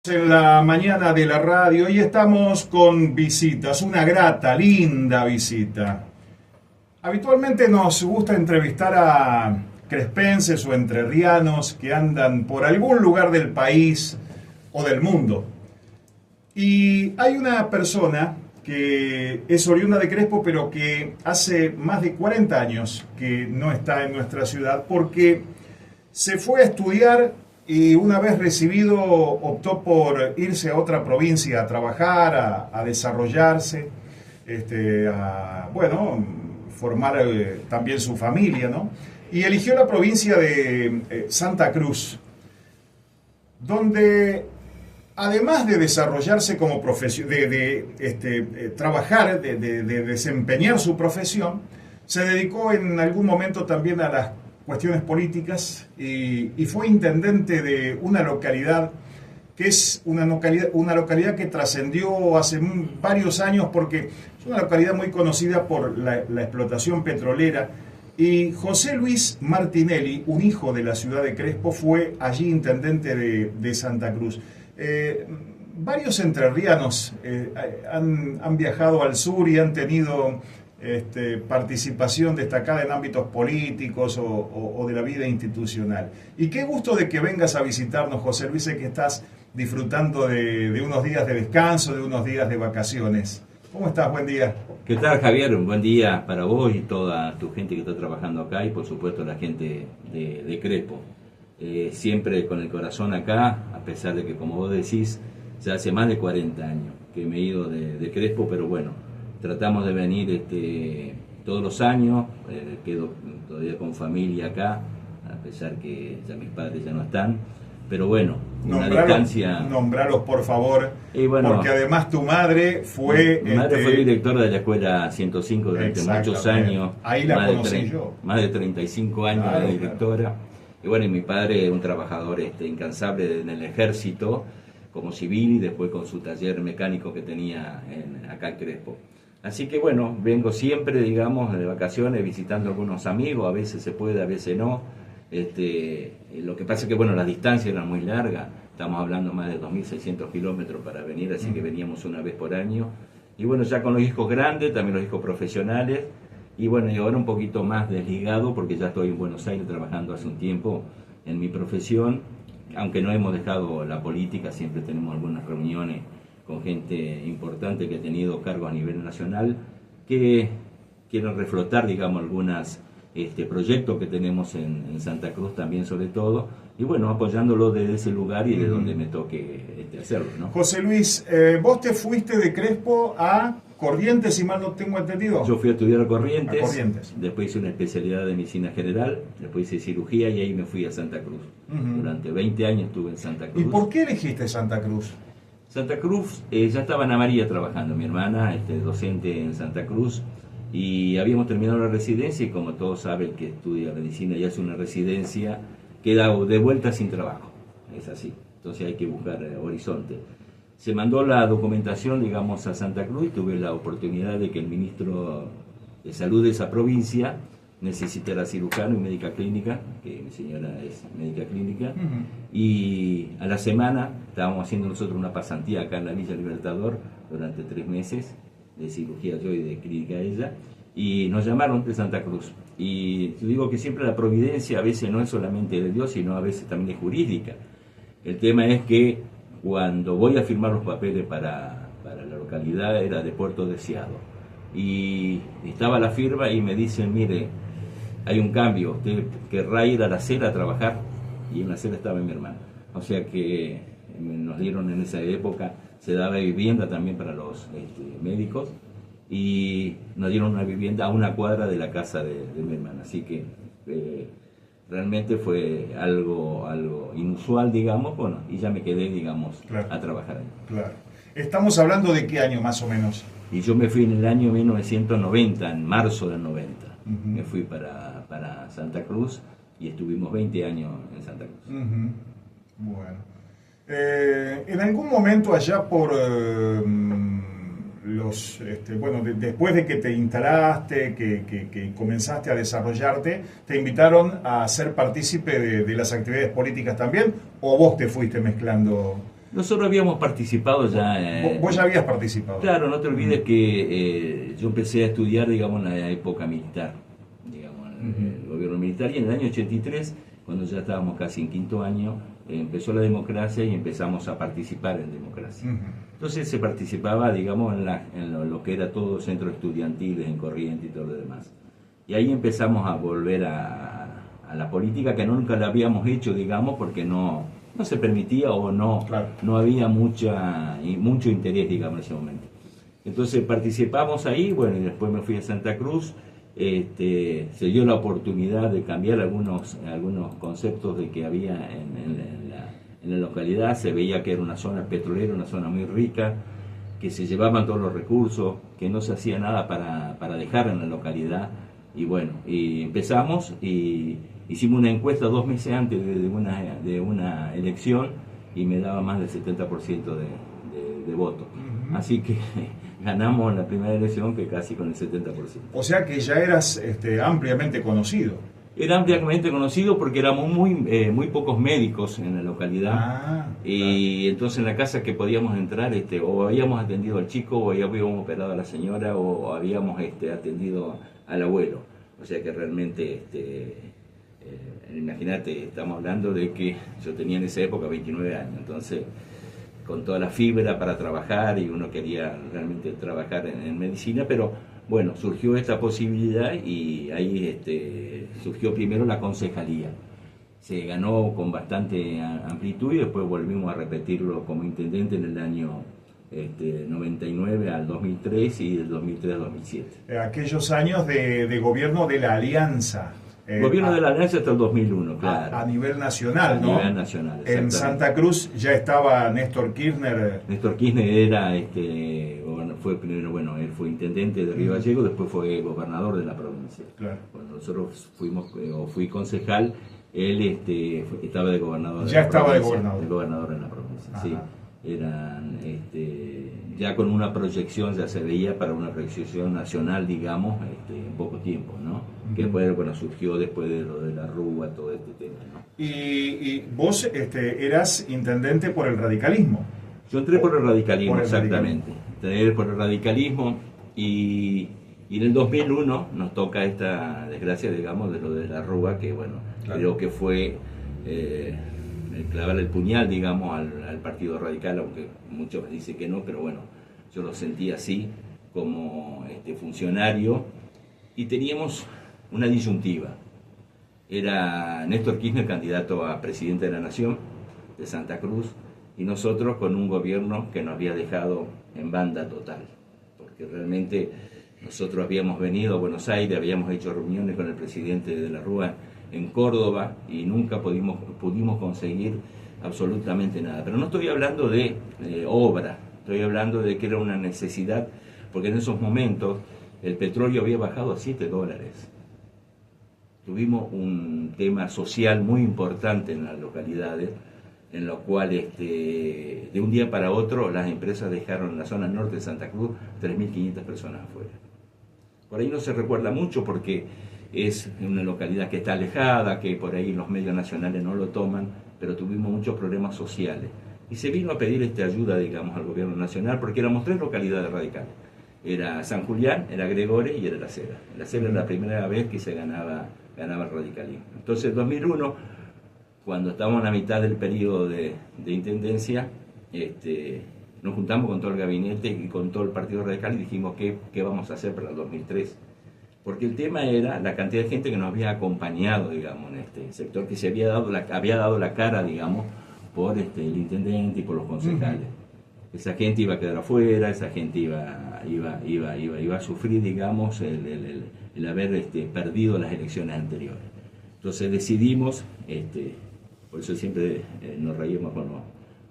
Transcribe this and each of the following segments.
En la mañana de la radio y estamos con visitas, una grata, linda visita. Habitualmente nos gusta entrevistar a crespenses o entrerrianos que andan por algún lugar del país o del mundo. Y hay una persona que es oriunda de Crespo, pero que hace más de 40 años que no está en nuestra ciudad porque se fue a estudiar y una vez recibido optó por irse a otra provincia a trabajar, a desarrollarse, bueno, formar también su familia, ¿no? Y eligió la provincia de Santa Cruz, donde además de desarrollarse como profesión, trabajar, de desempeñar su profesión, se dedicó en algún momento también a las cuestiones políticas y fue intendente de una localidad que es una localidad que trascendió hace varios años porque es una localidad muy conocida por la explotación petrolera. Y José Luis Martinelli, un hijo de la ciudad de Crespo, fue allí intendente de Santa Cruz. Varios entrerrianos han viajado al sur y han tenido participación destacada en ámbitos políticos o de la vida institucional. Y qué gusto de que vengas a visitarnos, José Luis, sé que estás disfrutando de unos días de descanso, de unos días de vacaciones. ¿Cómo estás? Buen día. ¿Qué tal, Javier? Un buen día para vos y toda tu gente que está trabajando acá y por supuesto la gente de Crespo. Siempre con el corazón acá, a pesar de que, como vos decís, ya hace más de 40 años que me he ido de Crespo, pero bueno, tratamos de venir todos los años, quedo todavía con familia acá, a pesar que ya mis padres ya no están, pero bueno, una distancia... Nombraros, por favor, y bueno, porque además tu madre fue... Mi madre fue directora de la Escuela 105 durante muchos años. Ahí la conocí yo. Más de 35 años de directora. Claro. Y bueno, y mi padre, un trabajador incansable en el ejército, como civil, y después con su taller mecánico que tenía acá en Crespo. Así que bueno, vengo siempre, digamos, de vacaciones, visitando a algunos amigos, a veces se puede, a veces no. Lo que pasa es que, bueno, las distancias eran muy largas, estamos hablando más de 2.600 kilómetros para venir, así que veníamos una vez por año. Y bueno, ya con los hijos grandes, también los hijos profesionales, y bueno, y ahora un poquito más desligado, porque ya estoy en Buenos Aires trabajando hace un tiempo en mi profesión, aunque no hemos dejado la política, siempre tenemos algunas reuniones con gente importante que ha tenido cargos a nivel nacional, que quieren reflotar, digamos, algunos proyectos que tenemos en Santa Cruz también sobre todo, y bueno, apoyándolo desde ese lugar y de donde me toque hacerlo, ¿no? José Luis, vos te fuiste de Crespo a Corrientes, si mal no tengo entendido. Yo fui a estudiar a Corrientes, después hice una especialidad de medicina general, después hice cirugía y ahí me fui a Santa Cruz. Durante 20 años estuve en Santa Cruz. ¿Y por qué elegiste Santa Cruz? Santa Cruz, ya estaba Ana María trabajando, mi hermana, docente en Santa Cruz, y habíamos terminado la residencia y como todos saben que estudia medicina y hace una residencia, queda de vuelta sin trabajo, es así, entonces hay que buscar horizonte. Se mandó la documentación, digamos, a Santa Cruz y tuve la oportunidad de que el ministro de Salud de esa provincia necesitara cirujano y médica clínica, que mi señora es médica clínica, y a la semana estábamos haciendo nosotros una pasantía acá en la Villa Libertador durante 3 meses, de cirugía yo y de clínica ella, y nos llamaron de Santa Cruz. Y yo digo que siempre la providencia a veces no es solamente de Dios, sino a veces también es jurídica. El tema es que cuando voy a firmar los papeles para la localidad era de Puerto Deseado, y estaba la firma y me dicen, mire, hay un cambio, usted querrá ir a la acera a trabajar, y en la acera estaba mi hermana. O sea que nos dieron en esa época, se daba vivienda también para los médicos, y nos dieron una vivienda a una cuadra de la casa de mi hermana. Así que realmente fue algo inusual, digamos, bueno, y ya me quedé, digamos, claro, a trabajar ahí. Claro. ¿Estamos hablando de qué año más o menos? Y yo me fui en el año 1990, en marzo del 90. Me fui para Santa Cruz y estuvimos 20 años en Santa Cruz. Bueno. En algún momento allá por después de que te instalaste, que comenzaste a desarrollarte, ¿te invitaron a ser partícipe de las actividades políticas también? ¿O vos te fuiste mezclando Nosotros habíamos participado ya... Vos ya habías participado. Claro, no te olvides que yo empecé a estudiar, digamos, en la época militar, digamos, el gobierno militar, y en el año 83, cuando ya estábamos casi en quinto año, empezó la democracia y empezamos a participar en democracia. Entonces se participaba, digamos, en lo que era todo centros estudiantiles, en Corrientes y todo lo demás. Y ahí empezamos a volver a la política, que nunca la habíamos hecho, digamos, porque no se permitía o no había mucho interés, digamos, en ese momento. Entonces participamos ahí, bueno, y después me fui a Santa Cruz. Se dio la oportunidad de cambiar algunos conceptos de que había en la localidad. Se veía que era una zona petrolera, una zona muy rica, que se llevaban todos los recursos, que no se hacía nada para dejar en la localidad. Y bueno, y empezamos y hicimos una encuesta 2 meses antes de una elección y me daba más del 70% de votos. Así que ganamos en la primera elección que casi con el 70%. O sea que ya eras ampliamente conocido. Era ampliamente conocido porque éramos muy pocos médicos en la localidad. Y entonces en la casa que podíamos entrar, o habíamos atendido al chico, o habíamos operado a la señora, o habíamos atendido al abuelo. O sea que realmente, imagínate, estamos hablando de que yo tenía en esa época 29 años, entonces con toda la fibra para trabajar, y uno quería realmente trabajar en medicina, pero bueno, surgió esta posibilidad y ahí surgió primero la concejalía. Se ganó con bastante amplitud y después volvimos a repetirlo como intendente en el año 99 al 2003 y del 2003 al 2007. Aquellos años de gobierno de la Alianza. Gobierno de la Alianza hasta el 2001, claro. A nivel nacional, ¿no? A nivel nacional, en Santa Cruz ya estaba Néstor Kirchner. Néstor Kirchner era, fue primero, bueno, él fue intendente de Río Gallegos, después fue gobernador de la provincia. Claro. Cuando nosotros fui concejal, él estaba de gobernador. Ya estaba de gobernador en la provincia, sí. Eran, ya con una proyección, ya se veía para una proyección nacional, digamos, en poco tiempo, ¿no? Que después, bueno, surgió después de lo de la Rúa, todo este tema, ¿no? Y vos eras intendente por el radicalismo. Yo entré por el radicalismo, exactamente. Entré por el radicalismo y en el 2001 nos toca esta desgracia, digamos, de lo de la Rúa, que bueno, creo que fue clavar el puñal, digamos, al Partido Radical, aunque muchos dicen que no, pero bueno, yo lo sentí así como funcionario, y teníamos una disyuntiva. Era Néstor Kirchner candidato a presidente de la Nación de Santa Cruz, y nosotros con un gobierno que nos había dejado en banda total, porque realmente nosotros habíamos venido a Buenos Aires, habíamos hecho reuniones con el presidente de la Rúa en Córdoba y nunca pudimos conseguir absolutamente nada. Pero no estoy hablando de obra, estoy hablando de que era una necesidad, porque en esos momentos el petróleo había bajado a $7. Tuvimos un tema social muy importante en las localidades, en lo cual de un día para otro las empresas dejaron en la zona norte de Santa Cruz 3.500 personas afuera. Por ahí no se recuerda mucho porque es una localidad que está alejada, que por ahí los medios nacionales no lo toman, pero tuvimos muchos problemas sociales. Y se vino a pedir ayuda, digamos, al gobierno nacional, porque éramos 3 localidades radicales. Era San Julián, era Gregores y era La Cera. La Cera era la primera vez que se ganaba el radicalismo. Entonces, en 2001, cuando estábamos en la mitad del periodo de intendencia, nos juntamos con todo el gabinete y con todo el Partido Radical y dijimos qué vamos a hacer para el 2003. Porque el tema era la cantidad de gente que nos había acompañado, digamos, en este sector, que se había dado la cara, digamos, por el intendente y por los concejales. Esa gente iba a quedar afuera, esa gente iba a sufrir, digamos, el haber perdido las elecciones anteriores. Entonces decidimos, por eso siempre nos reímos con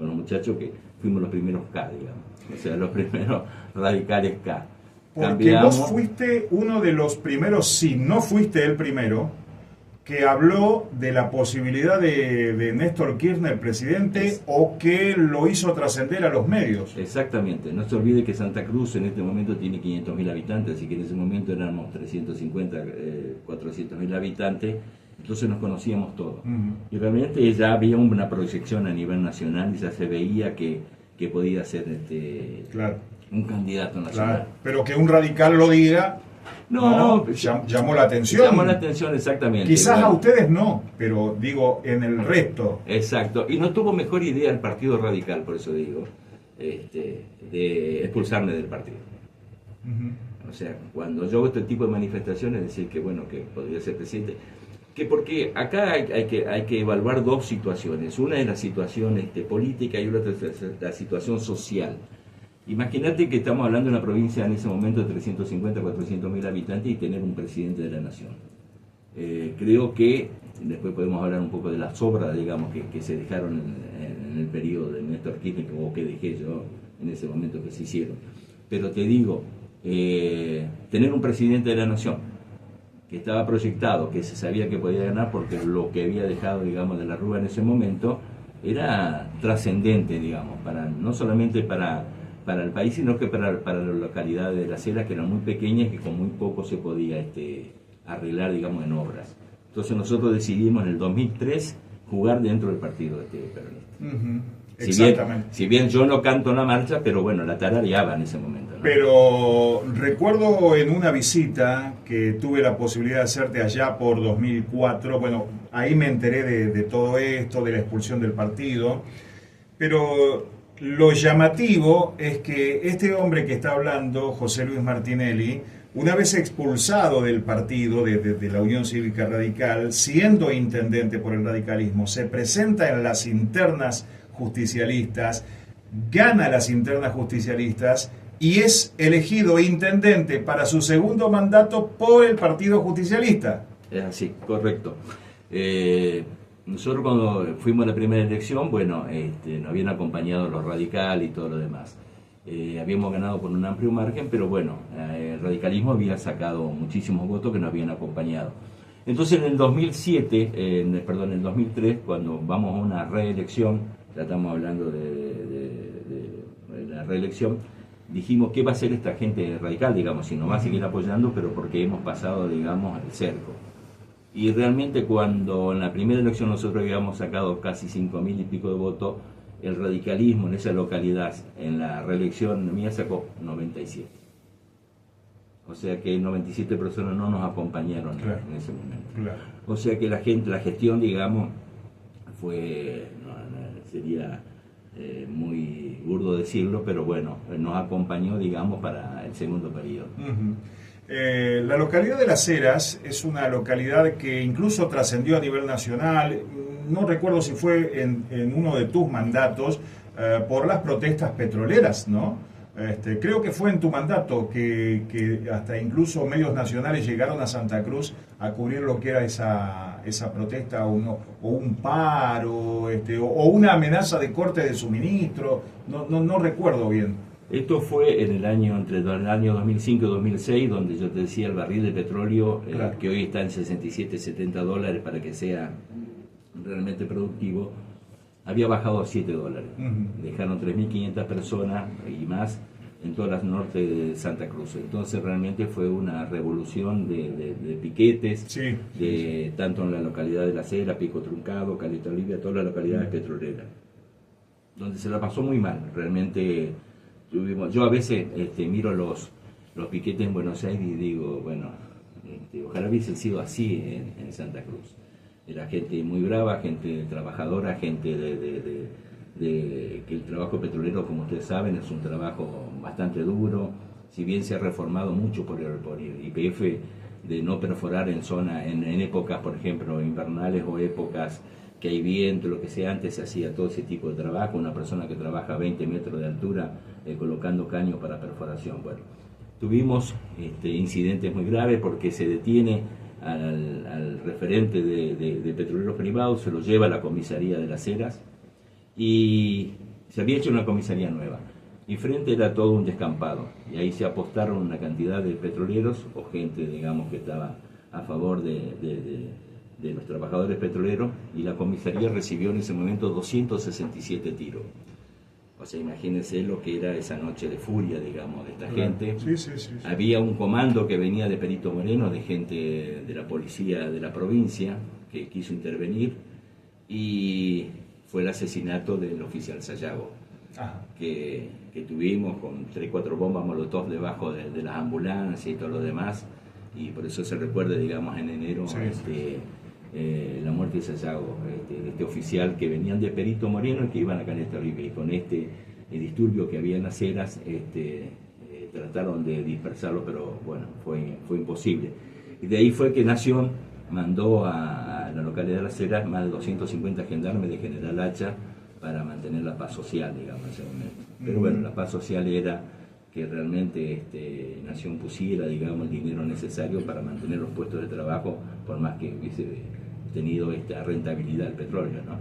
los muchachos, que fuimos los primeros K, digamos, o sea, los primeros radicales K. Porque vos fuiste uno de los primeros, si no fuiste el primero, que habló de la posibilidad de Néstor Kirchner presidente, o que lo hizo trascender a los medios. Exactamente. No se olvide que Santa Cruz en este momento tiene 500.000 habitantes, así que en ese momento éramos 350, 400.000 habitantes, Entonces nos conocíamos todos. Y realmente ya había una proyección a nivel nacional y ya se veía que podía ser claro, un candidato nacional. Claro. Pero que un radical lo diga, no, llamó la atención. Llamó la atención, exactamente. Quizás a ustedes no, pero digo, en el resto. Exacto. Y no tuvo mejor idea el Partido Radical, por eso digo, de expulsarme del partido. O sea, cuando yo hago este tipo de manifestaciones, decir que bueno, que podría ser presidente, que porque acá hay que evaluar dos situaciones. Una es la situación política y otra es la situación social. Imagínate que estamos hablando de una provincia en ese momento de 350, 400 mil habitantes y tener un presidente de la nación. Creo que después podemos hablar un poco de las obras, digamos, que se dejaron en el periodo de Néstor Kirchner, o que dejé yo en ese momento que se hicieron. Pero te digo, tener un presidente de la nación que estaba proyectado, que se sabía que podía ganar porque lo que había dejado, digamos, de la Rúa en ese momento era trascendente, digamos, no solamente para el país, sino que para las localidades de Las Heras, que eran muy pequeñas y que con muy poco se podía arreglar, digamos, en obras. Entonces nosotros decidimos en el 2003 jugar dentro del partido peronista. Exactamente. Si bien yo no canto en la marcha, pero bueno, la tarareaba en ese momento, ¿no? Pero recuerdo en una visita que tuve la posibilidad de hacerte allá por 2004, bueno, ahí me enteré de todo esto, de la expulsión del partido, pero lo llamativo es que este hombre que está hablando, José Luis Martinelli, una vez expulsado del partido, de la Unión Cívica Radical, siendo intendente por el radicalismo, se presenta en las internas justicialistas, gana las internas justicialistas y es elegido intendente para su segundo mandato por el Partido Justicialista. Es así, correcto. Nosotros cuando fuimos a la primera elección, bueno, nos habían acompañado los radicales y todo lo demás. Habíamos ganado por un amplio margen, pero bueno, el radicalismo había sacado muchísimos votos que nos habían acompañado. Entonces en el 2007, perdón, en el 2003, cuando vamos a una reelección, ya estamos hablando de la reelección, dijimos, ¿qué va a hacer esta gente radical, digamos, si nos va a seguir apoyando, pero porque hemos pasado, digamos, el cerco? Y realmente cuando en la primera elección nosotros habíamos sacado casi 5.000 y pico de votos, el radicalismo en esa localidad, en la reelección mía, sacó 97. O sea que 97 personas no nos acompañaron en ese momento. Claro. O sea que la gestión, digamos, sería muy burdo decirlo, pero bueno, nos acompañó, digamos, para el segundo periodo. La localidad de Las Heras es una localidad que incluso trascendió a nivel nacional. No recuerdo si fue en uno de tus mandatos por las protestas petroleras, ¿no? Creo que fue en tu mandato que hasta incluso medios nacionales llegaron a Santa Cruz a cubrir lo que era esa protesta o un paro o una amenaza de corte de suministro. No recuerdo bien. Esto fue en entre el año 2005 y 2006, donde yo te decía el barril de petróleo, claro, que hoy está en 67, 70 dólares para que sea realmente productivo, había bajado a 7 dólares. Dejaron 3.500 personas y más en todas las norte de Santa Cruz. Entonces realmente fue una revolución de piquetes, sí, tanto en la localidad de Las Heras, Pico Truncado, Caleta Olivia, todas las localidades petroleras, donde se la pasó muy mal. Realmente yo a veces miro los piquetes en Buenos Aires y digo, bueno, ojalá hubiese sido así en Santa Cruz. Era gente muy brava, gente trabajadora, gente que el trabajo petrolero, como ustedes saben, es un trabajo bastante duro. Si bien se ha reformado mucho por el YPF de no perforar en épocas, por ejemplo, invernales o épocas que hay viento, lo que sea, antes se hacía todo ese tipo de trabajo, una persona que trabaja a 20 metros de altura colocando caños para perforación. Bueno, tuvimos incidentes muy graves porque se detiene al referente de petroleros privados, se lo lleva a la comisaría de Las Heras y se había hecho una comisaría nueva y frente era todo un descampado y ahí se apostaron una cantidad de petroleros o gente, digamos, que estaba a favor de los trabajadores petroleros y la comisaría recibió en ese momento 267 tiros. O sea, imagínense lo que era esa noche de furia, digamos, de esta gente. Sí. Había un comando que venía de Perito Moreno, de gente de la policía de la provincia, que quiso intervenir, y fue el asesinato del oficial Sayago, que tuvimos con 3-4 bombas molotov debajo de las ambulancias y todo lo demás, y por eso se recuerda, digamos, en enero la muerte de Sayago, de este oficial, que venían de Perito Moreno y que iban acá en esta Oribe, y con el disturbio que había en las eras, trataron de dispersarlo, pero bueno, fue imposible. Y de ahí fue que Nación mandó a la localidad de Las Heras más de 250 gendarmes de General Hacha para mantener la paz social, digamos, en ese momento. Pero bueno, la paz social era que realmente Nación pusiera, digamos, el dinero necesario para mantener los puestos de trabajo, por más que hubiese tenido esta rentabilidad del petróleo, ¿no?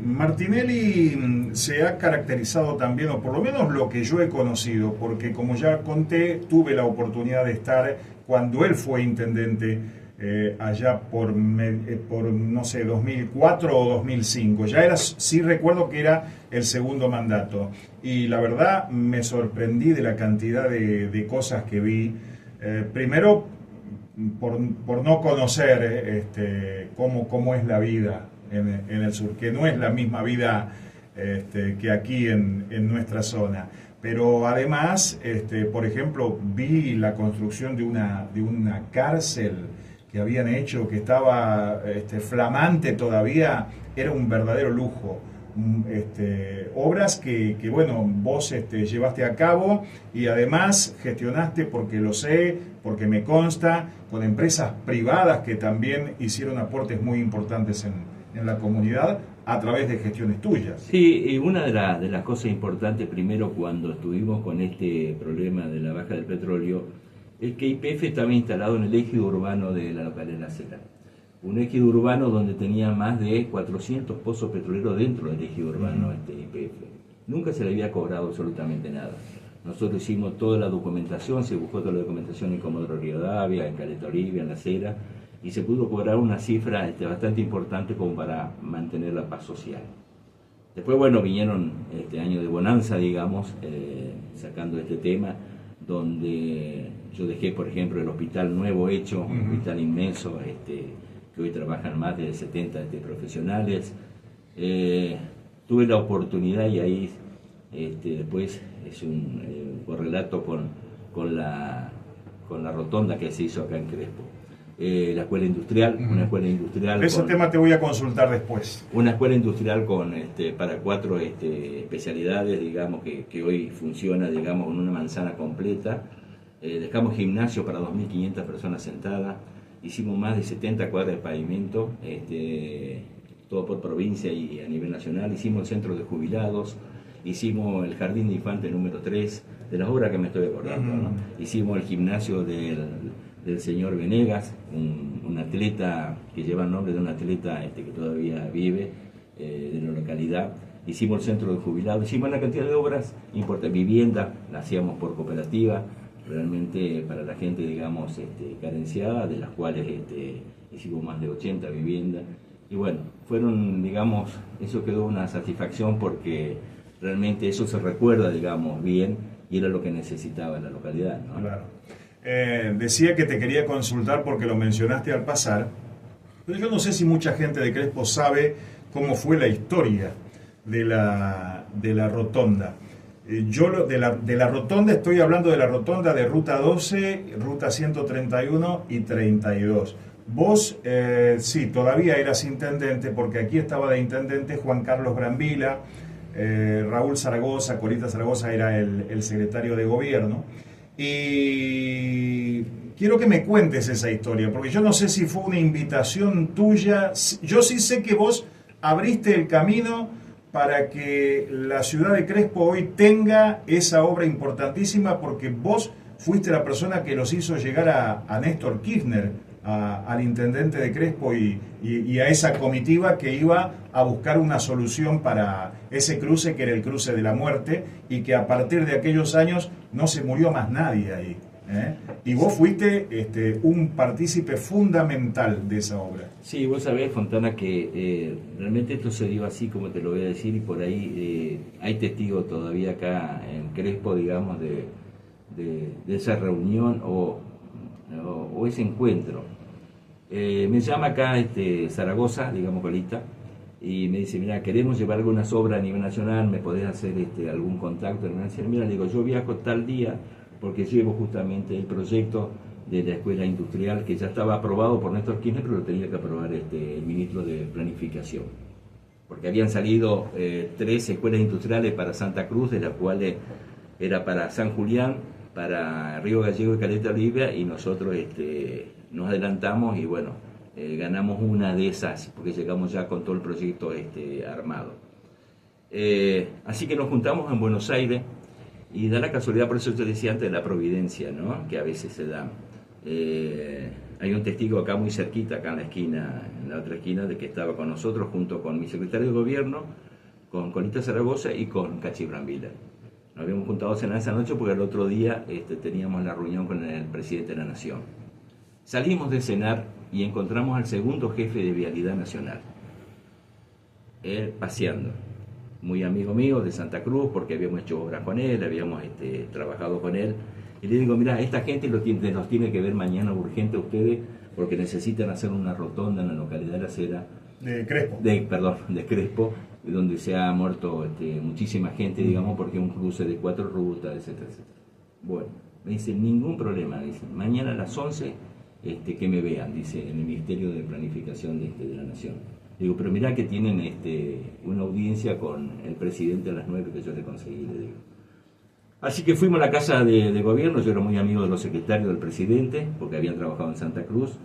Martinelli se ha caracterizado también, o por lo menos lo que yo he conocido, porque como ya conté, tuve la oportunidad de estar cuando él fue intendente allá por no sé, 2004 o 2005. Ya era, sí recuerdo que era el segundo mandato, y la verdad me sorprendí de la cantidad de cosas que vi. Primero, por no conocer cómo es la vida en el sur, que no es la misma vida que aquí en nuestra zona. Pero además, por ejemplo, vi la construcción de una cárcel que habían hecho, que estaba flamante todavía, era un verdadero lujo. Obras que bueno, vos llevaste a cabo, y además gestionaste, porque lo sé, porque me consta, con empresas privadas que también hicieron aportes muy importantes en la comunidad a través de gestiones tuyas. Sí, y una de las cosas importantes, primero, cuando estuvimos con este problema de la baja del petróleo, es que YPF estaba instalado en el ejido urbano de la localidad de La Cera. Un ejido urbano donde tenía más de 400 pozos petroleros dentro del ejido urbano YPF. Nunca se le había cobrado absolutamente nada. Nosotros hicimos toda la documentación, se buscó toda la documentación en Comodoro Rivadavia, en Caleta Olivia, en La Cera, y se pudo cobrar una cifra bastante importante como para mantener la paz social. Después, bueno, vinieron años de bonanza, digamos, sacando este tema, donde yo dejé, por ejemplo, el hospital nuevo hecho, un hospital inmenso, que hoy trabajan más de 70 profesionales. Tuve la oportunidad, y ahí después es un correlato con la rotonda que se hizo acá en Crespo. La escuela industrial, una escuela industrial. Ese tema te voy a consultar después. Una escuela industrial para 4 especialidades, digamos, que hoy funciona, digamos, con una manzana completa. Dejamos gimnasio para 2.500 personas sentadas. Hicimos más de 70 cuadras de pavimento, todo por provincia y a nivel nacional. Hicimos el centro de jubilados, hicimos el jardín de infantes número 3, de las obras que me estoy acordando, ¿no? Hicimos el gimnasio del señor Venegas, un atleta que lleva el nombre de un atleta que todavía vive, de la localidad. Hicimos el centro de jubilados, hicimos una cantidad de obras importantes. Vivienda la hacíamos por cooperativa, realmente para la gente, digamos, carenciada, de las cuales hicimos más de 80 viviendas. Y bueno, digamos, eso quedó una satisfacción, porque realmente eso se recuerda, digamos, bien, y era lo que necesitaba la localidad, ¿no? Claro. Decía que te quería consultar porque lo mencionaste al pasar, pero yo no sé si mucha gente de Crespo sabe cómo fue la historia de la rotonda. Yo de la rotonda estoy hablando de la rotonda de Ruta 12, Ruta 131 y 32. Vos, sí, todavía eras intendente, porque aquí estaba de intendente Juan Carlos Brambila, Raúl Zaragoza, Corita Zaragoza era el secretario de gobierno. Y quiero que me cuentes esa historia, porque yo no sé si fue una invitación tuya. Yo sí sé que vos abriste el camino para que la ciudad de Crespo hoy tenga esa obra importantísima, porque vos fuiste la persona que los hizo llegar a Néstor Kirchner, al intendente de Crespo, y a esa comitiva que iba a buscar una solución para ese cruce, que era el cruce de la muerte, y que a partir de aquellos años no se murió más nadie ahí, ¿eh? Y vos fuiste un partícipe fundamental de esa obra. Sí, vos sabés, Fontana, que realmente esto se dio así como te lo voy a decir, y por ahí hay testigos todavía acá en Crespo, digamos, de esa reunión o ese encuentro. Me llama acá Zaragoza, digamos Colita, y me dice, mira, queremos llevar algunas obras a nivel nacional, ¿me podés hacer algún contacto? Mira, le digo, yo viajo tal día porque llevo justamente el proyecto de la escuela industrial que ya estaba aprobado por Néstor Kirchner, pero lo tenía que aprobar el ministro de Planificación. Porque habían salido 3 escuelas industriales para Santa Cruz, de las cuales era para San Julián, para Río Gallego y Caleta Olivia, y nosotros nos adelantamos y bueno, ganamos una de esas, porque llegamos ya con todo el proyecto armado. Así que nos juntamos en Buenos Aires, y da la casualidad, por eso te decía antes, de la providencia, ¿no?, que a veces se da. Hay un testigo acá muy cerquita, acá en la esquina, en la otra esquina, de que estaba con nosotros, junto con mi secretario de gobierno, con Colita Zaragoza y con Cachi Brambila. Nos habíamos juntado a cenar esa noche porque el otro día teníamos la reunión con el presidente de la Nación. Salimos de cenar y encontramos al segundo jefe de Vialidad Nacional, él paseando, muy amigo mío de Santa Cruz, porque habíamos hecho obras con él, habíamos trabajado con él. Y le digo, mira, esta gente los tiene que ver mañana urgente a ustedes, porque necesitan hacer una rotonda en la localidad de La Cera. De Crespo. De Crespo, donde se ha muerto muchísima gente, digamos, porque es un cruce de 4 rutas, etcétera, etcétera. Bueno, me dice, ningún problema, dice, mañana a las 11 que me vean, dice, en el Ministerio de Planificación de la Nación. Digo, pero mirá que tienen una audiencia con el presidente a las 9 que yo le conseguí, le digo. Así que fuimos a la casa de gobierno, yo era muy amigo de los secretarios del presidente, porque habían trabajado en Santa Cruz.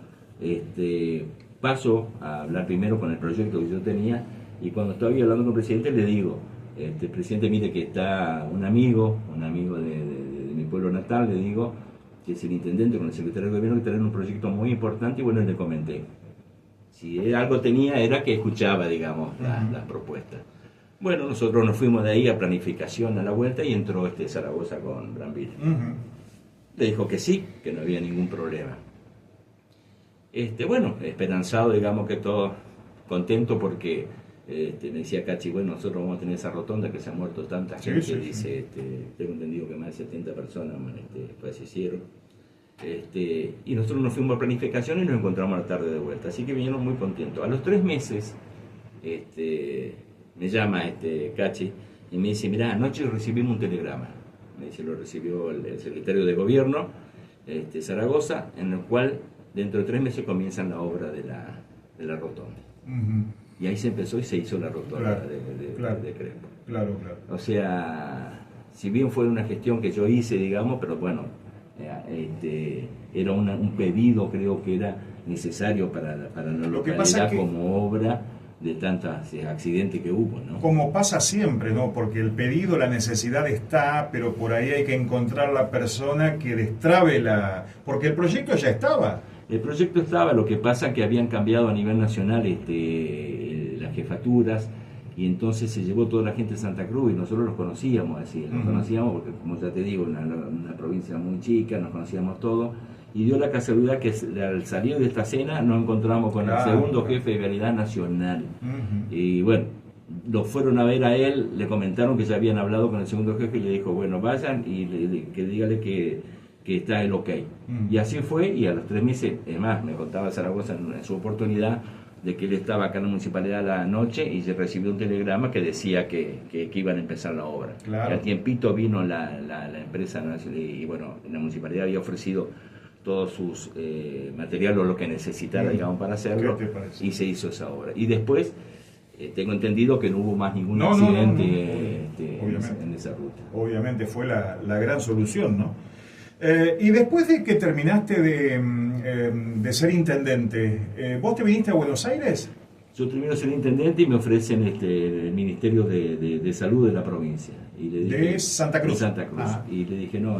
Paso a hablar primero con el proyecto que yo tenía, y cuando estaba hablando con el presidente le digo, presidente, mire que está un amigo de mi pueblo natal, le digo, que es el intendente con el secretario de gobierno, que tienen un proyecto muy importante, y bueno, le comenté. Si algo tenía era que escuchaba, digamos, las propuestas. Bueno, nosotros nos fuimos de ahí a planificación a la vuelta y entró Zaragoza con Brambila. Le dijo que sí, que no había ningún problema. Bueno, esperanzado, digamos, que todo contento, porque me decía Cachi, bueno, nosotros vamos a tener esa rotonda que se ha muerto tanta gente, sí. Dice, tengo entendido que más de 70 personas fallecieron. Y nosotros nos fuimos a planificación y nos encontramos a la tarde de vuelta, así que vinieron muy contentos. A los 3 meses, me llama Cachi y me dice, mirá, anoche recibimos un telegrama. Me dice, lo recibió el secretario de gobierno, Zaragoza, en el cual dentro de 3 meses comienzan la obra de la rotonda. Y ahí se empezó y se hizo la rotonda de Crespo. Claro. O sea, si bien fue una gestión que yo hice, digamos, pero bueno, era un pedido, creo que era necesario para la localidad como obra, de tantos accidentes que hubo, ¿no? Como pasa siempre, ¿no? Porque el pedido, la necesidad está, pero por ahí hay que encontrar la persona que destrabe porque el proyecto ya estaba. El proyecto estaba, lo que pasa es que habían cambiado a nivel nacional las jefaturas, y entonces se llevó toda la gente de Santa Cruz, y nosotros los conocíamos así, conocíamos porque, como ya te digo, una provincia muy chica, nos conocíamos todos. Y dio la casualidad que al salir de esta cena nos encontramos con el segundo jefe de Vialidad Nacional. Y bueno, lo fueron a ver a él, le comentaron que ya habían hablado con el segundo jefe, y le dijo, bueno, vayan y que dígale que está el ok. Y así fue, y a los 3 meses, además, me contaba Zaragoza en su oportunidad, de que él estaba acá en la municipalidad a la noche y se recibió un telegrama que decía que iban a empezar la obra. Claro. Y al tiempito vino la empresa, y bueno, la municipalidad había ofrecido todos sus materiales o lo que necesitara, digamos, para hacerlo, y se hizo esa obra. Y después, tengo entendido que no hubo más ningún accidente en esa ruta. Obviamente fue la gran solución, ¿no? Y después de que terminaste de ser intendente, ¿vos te viniste a Buenos Aires? Yo termino de ser intendente y me ofrecen el Ministerio de Salud de la provincia. Y le dije, ¿de Santa Cruz? De Santa Cruz. Y le dije, no,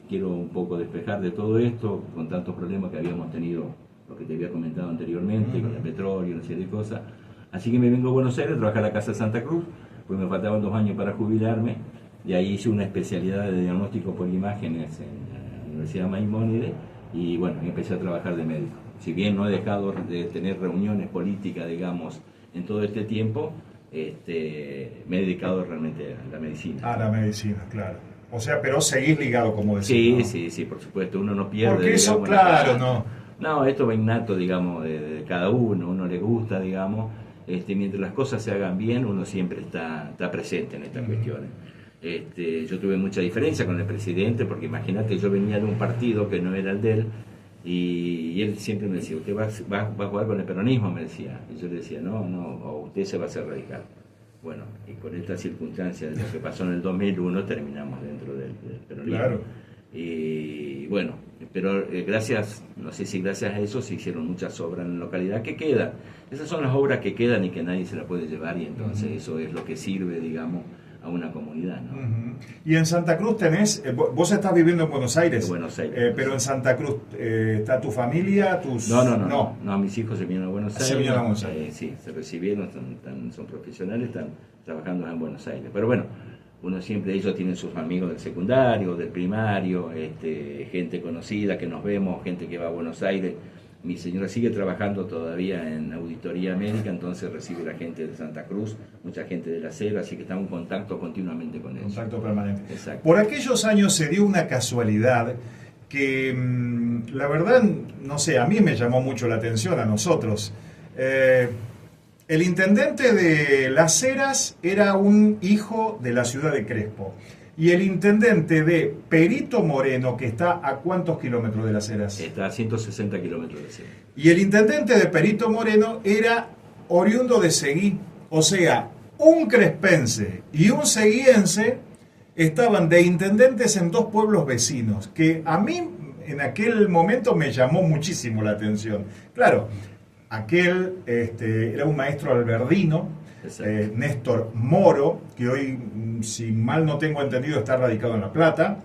quiero un poco despejar de todo esto, con tantos problemas que habíamos tenido, lo que te había comentado anteriormente, con el petróleo, una serie de cosas. Así que me vengo a Buenos Aires, trabajé a la Casa de Santa Cruz, pues me faltaban 2 años para jubilarme, y ahí hice una especialidad de diagnóstico por imágenes en la Universidad Maimónides, y bueno, empecé a trabajar de médico. Si bien no he dejado de tener reuniones políticas, digamos, en todo este tiempo, me he dedicado realmente a la medicina. A la medicina, claro. O sea, pero seguís ligado, como decís, sí, ¿no? Sí, por supuesto, uno no pierde. Porque eso, claro, no. No, esto va innato, digamos, de cada uno le gusta, digamos, mientras las cosas se hagan bien, uno siempre está presente en estas cuestiones. Yo tuve mucha diferencia con el presidente, porque imagínate, yo venía de un partido que no era el de él, y él siempre me decía, ¿usted va a jugar con el peronismo? Me decía. Y yo le decía, no, o usted se va a hacer radical. Bueno, y con esta circunstancia de lo que pasó en el 2001, terminamos dentro del peronismo. Claro. Y bueno, pero gracias, no sé si gracias a eso se hicieron muchas obras en la localidad que quedan. Esas son las obras que quedan y que nadie se la puede llevar, y entonces eso es lo que sirve, digamos, a una comunidad, ¿no? Y en Santa Cruz tenés, vos estás viviendo en Buenos Aires, pero en Santa Cruz está tu familia, tus... No, mis hijos se vinieron a Buenos Aires. Se vinieron a Buenos Aires. Sí, se recibieron, son profesionales, están trabajando en Buenos Aires. Pero bueno, uno siempre, ellos tienen sus amigos del secundario, del primario, gente conocida que nos vemos, gente que va a Buenos Aires. Mi señora sigue trabajando todavía en auditoría médica, entonces recibe la gente de Santa Cruz, mucha gente de la Selva, así que estamos en contacto continuamente con ellos. Contacto permanente. Exacto. Por aquellos años se dio una casualidad que, la verdad, no sé, a mí me llamó mucho la atención, a nosotros. El intendente de Las Heras era un hijo de la ciudad de Crespo. Y el intendente de Perito Moreno, que está a ¿cuántos kilómetros de Las Heras? Está a 160 kilómetros de Las Heras. Y el intendente de Perito Moreno era oriundo de Seguí. O sea, un crespense y un seguiense estaban de intendentes en dos pueblos vecinos, que a mí en aquel momento me llamó muchísimo la atención. Claro, aquel era un maestro alberdino, Néstor Moro, que hoy, si mal no tengo entendido, está radicado en La Plata,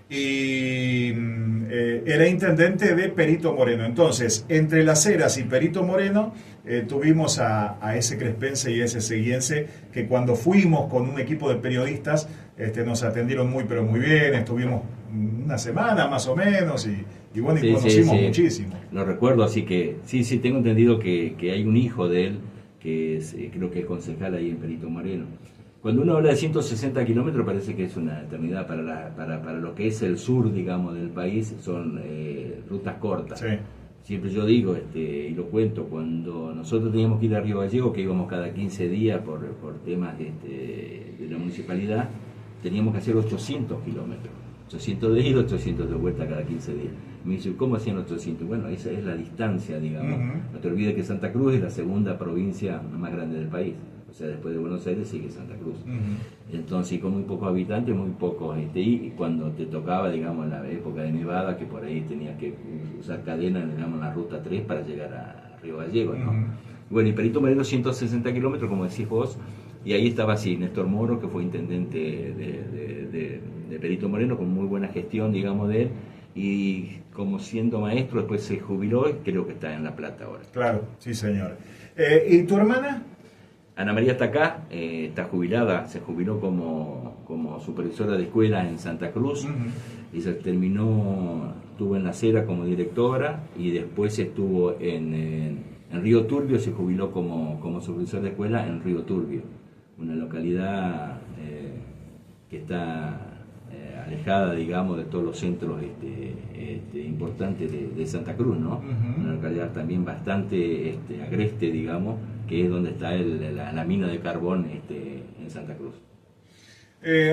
y era intendente de Perito Moreno. Entonces, entre Las Heras y Perito Moreno, tuvimos a ese crespense y a ese seguiense, que cuando fuimos con un equipo de periodistas, nos atendieron muy, pero muy bien. Estuvimos una semana más o menos, y bueno, y conocimos muchísimo. Lo recuerdo, así que sí, tengo entendido que hay un hijo de él, que creo que es concejal ahí en Perito Moreno. Cuando uno habla de 160 kilómetros parece que es una eternidad para lo que es el sur, digamos, del país, son rutas cortas. Sí. Siempre yo digo, y lo cuento, cuando nosotros teníamos que ir a Río Gallegos, que íbamos cada 15 días por temas de la municipalidad, teníamos que hacer 800 kilómetros. 800 de ida, 800 de vuelta cada 15 días. Me dice, ¿cómo hacían 800? Bueno, esa es la distancia, digamos. No te olvides que Santa Cruz es la segunda provincia más grande del país. O sea, después de Buenos Aires sigue Santa Cruz. Entonces, con muy pocos habitantes, muy pocos. Y cuando te tocaba, digamos, en la época de nevada, que por ahí tenías que usar cadena, digamos, en la ruta 3 para llegar a Río Gallegos, ¿no? Bueno, y Perito Moreno, 160 kilómetros, como decís vos, y ahí estaba así, Néstor Moro, que fue intendente de Perito Moreno, con muy buena gestión, digamos, de él, y como siendo maestro, después se jubiló y creo que está en La Plata ahora. Claro, sí señor. ¿Y tu hermana? Ana María está acá, está jubilada, se jubiló como supervisora de escuela en Santa Cruz, y se estuvo en La Cera como directora, y después estuvo en Río Turbio, se jubiló como supervisora de escuela en Río Turbio, una localidad que está alejada, digamos, de todos los centros importantes de Santa Cruz, ¿no? Una localidad también bastante agreste, digamos, que es donde está la mina de carbón en Santa Cruz.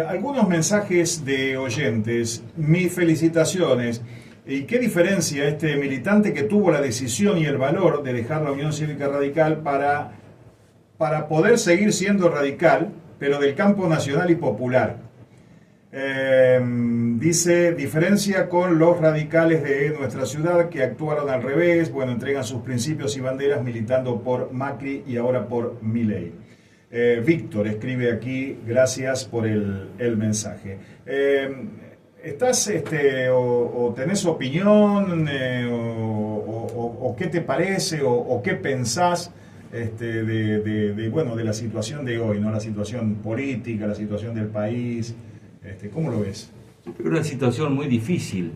Algunos mensajes de oyentes. Mis felicitaciones. ¿Y qué diferencia este militante que tuvo la decisión y el valor de dejar la Unión Cívica Radical para poder seguir siendo radical, pero del campo nacional y popular? Dice, diferencia con los radicales de nuestra ciudad que actuaron al revés, bueno, entregan sus principios y banderas militando por Macri y ahora por Milei. Víctor escribe aquí, gracias por el mensaje. ¿Estás o tenés opinión o qué te parece o qué pensás de la situación de hoy, ¿no? La situación política, la situación del país? ¿Cómo lo ves? Yo creo que es una situación muy difícil.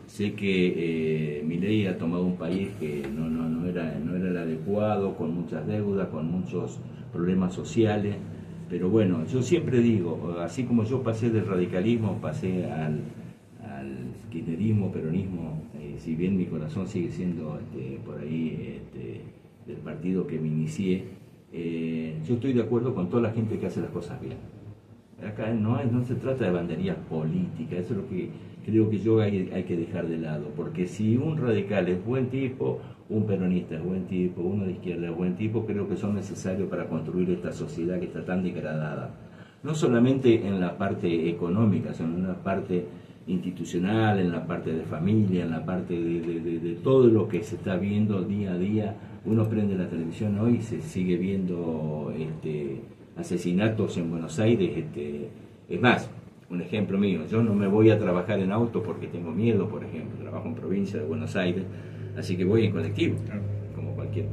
Sé que Milei ha tomado un país que no era el adecuado, con muchas deudas, con muchos problemas sociales. Pero bueno, yo siempre digo, así como yo pasé del radicalismo, pasé a al kirchnerismo, peronismo, si bien mi corazón sigue siendo por ahí del partido que me inicié, yo estoy de acuerdo con toda la gente que hace las cosas bien. Acá no se trata de banderías políticas, eso es lo que creo que yo hay que dejar de lado, porque si un radical es buen tipo, un peronista es buen tipo, uno de izquierda es buen tipo, creo que son necesarios para construir esta sociedad que está tan degradada. No solamente en la parte económica, sino en la parte institucional, en la parte de familia, en la parte de todo lo que se está viendo día a día. Uno prende la televisión hoy y se sigue viendo asesinatos en Buenos Aires. Es más, un ejemplo mío, yo no me voy a trabajar en auto porque tengo miedo, por ejemplo, trabajo en provincia de Buenos Aires, así que voy en colectivo, como cualquier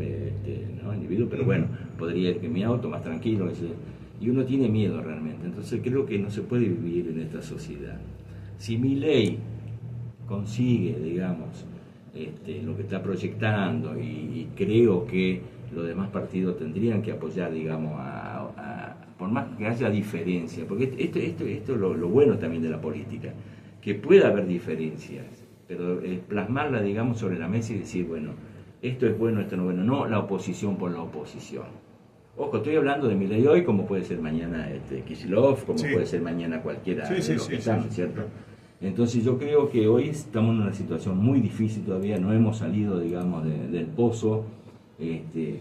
individuo, pero bueno, podría ir en mi auto más tranquilo, y uno tiene miedo realmente. Entonces creo que no se puede vivir en esta sociedad. Si Milei consigue, digamos, lo que está proyectando, y creo que los demás partidos tendrían que apoyar, digamos, por más que haya diferencia, porque esto es lo bueno también de la política, que pueda haber diferencias, pero plasmarla, digamos, sobre la mesa y decir, bueno, esto es bueno, esto no es bueno, no la oposición por la oposición. Ojo, estoy hablando de Milei hoy, como puede ser mañana Kicillof, como puede ser mañana cualquiera de los que están, ¿cierto? Entonces yo creo que hoy estamos en una situación muy difícil todavía, no hemos salido, digamos, del pozo.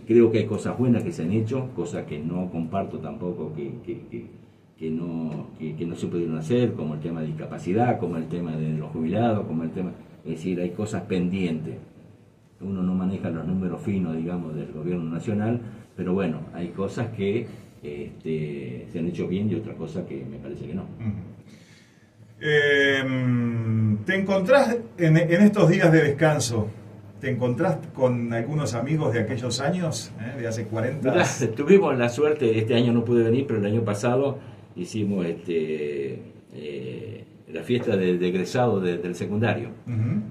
Creo que hay cosas buenas que se han hecho, cosas que no comparto tampoco que no se pudieron hacer, como el tema de discapacidad, como el tema de los jubilados, como el tema, es decir, hay cosas pendientes. Uno no maneja los números finos, digamos, del gobierno nacional, pero bueno, hay cosas que se han hecho bien y otras cosas que me parece que no. ¿Te encontrás en estos días de descanso? ¿Te encontrás con algunos amigos de aquellos años, de hace 40 años? Mirá, tuvimos la suerte, este año no pude venir, pero el año pasado hicimos la fiesta de egresado del secundario.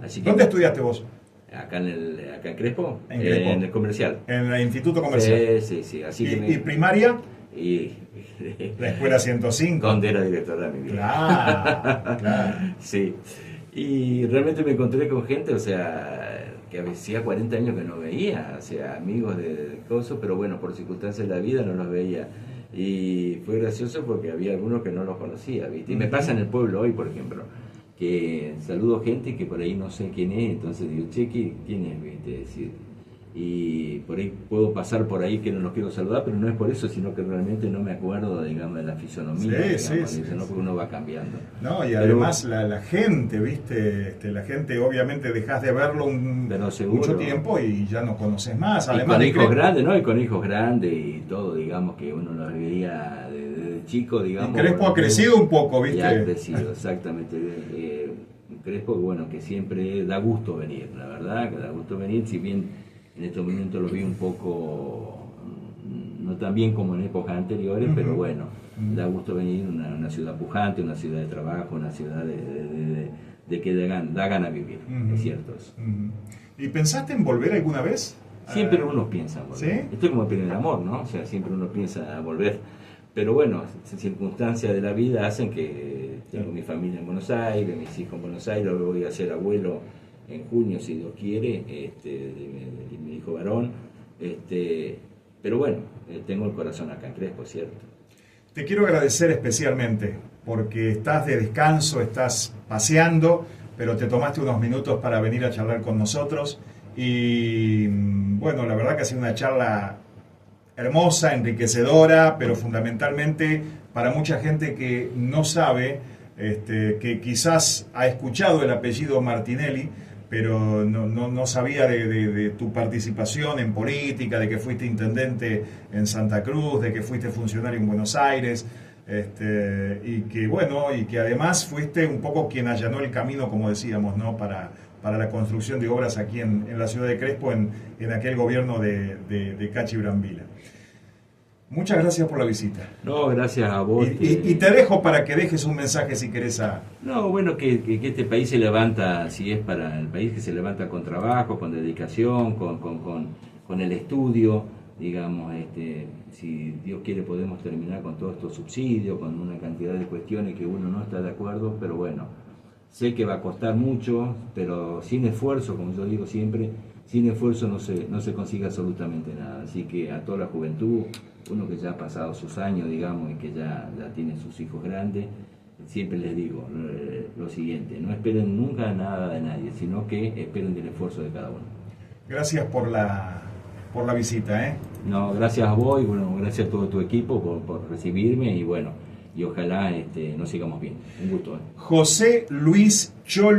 Así que, ¿dónde estudiaste vos? Acá en Crespo, en Crespo, en el comercial. En el Instituto Comercial. Sí. Así ¿Y primaria? Y la escuela 105. Donde era directora de mi vida. Claro. Sí. Y realmente me encontré con gente, o sea, que hacía 40 años que no veía, o sea, amigos de cosas, pero bueno, por circunstancias de la vida no los veía. Y fue gracioso porque había algunos que no los conocía, ¿viste? Y me pasa en el pueblo hoy, por ejemplo, que saludo gente que por ahí no sé quién es, entonces digo, che, ¿quién es? ¿Viste? Decir, y por ahí puedo pasar por ahí que no los quiero saludar, pero no es por eso, sino que realmente no me acuerdo, digamos, de la fisonomía, sí, ¿no? Porque uno va cambiando. No, y además la gente, ¿viste? La gente, obviamente, dejás de verlo mucho tiempo y ya no conoces más. Además, y con hijos grandes, ¿no? Y con hijos grandes y todo, digamos, que uno los veía desde chico, digamos. Y Crespo ha crecido un poco, ¿viste? Ha crecido, exactamente. Crespo, bueno, que siempre da gusto venir, la verdad, que da gusto venir, si bien en estos momentos lo vi un poco, no tan bien como en épocas anteriores, pero bueno, da gusto venir, una ciudad pujante, una ciudad de trabajo, una ciudad de que da gana vivir, es cierto eso. ¿Y pensaste en volver alguna vez? Siempre uno piensa en volver. ¿Sí? Esto es como el primer amor, ¿no? O sea, siempre uno piensa en volver. Pero bueno, circunstancias de la vida hacen que tengo mi familia en Buenos Aires, mis hijos en Buenos Aires, luego voy a ser abuelo en junio, si Dios quiere, de mi hijo varón, pero bueno, tengo el corazón acá en Crespo, ¿cierto? Te quiero agradecer especialmente, porque estás de descanso, estás paseando, pero te tomaste unos minutos para venir a charlar con nosotros, y bueno, la verdad que ha sido una charla hermosa, enriquecedora, pero fundamentalmente para mucha gente que no sabe, que quizás ha escuchado el apellido Martinelli, pero no sabía de tu participación en política, de que fuiste intendente en Santa Cruz, de que fuiste funcionario en Buenos Aires, y que además fuiste un poco quien allanó el camino, como decíamos, ¿no? para la construcción de obras aquí en la ciudad de Crespo, en aquel gobierno de Cachi Brambila. Muchas gracias por la visita. No, gracias a vos. Y te dejo para que dejes un mensaje si querés No, bueno, que este país se levanta, si es para el país que se levanta con trabajo, con dedicación, con el estudio, digamos, si Dios quiere podemos terminar con todos estos subsidios, con una cantidad de cuestiones que uno no está de acuerdo, pero bueno, Sé que va a costar mucho, pero sin esfuerzo, como yo digo siempre, sin esfuerzo no se consigue absolutamente nada. Así que a toda la juventud, uno que ya ha pasado sus años, digamos, y que ya tiene sus hijos grandes, siempre les digo lo siguiente: no esperen nunca nada de nadie, sino que esperen del esfuerzo de cada uno. Gracias por la visita, ¿eh? No, gracias a vos y bueno, gracias a todo tu equipo por recibirme y bueno, y ojalá nos sigamos viendo. Un gusto. José Luis Chol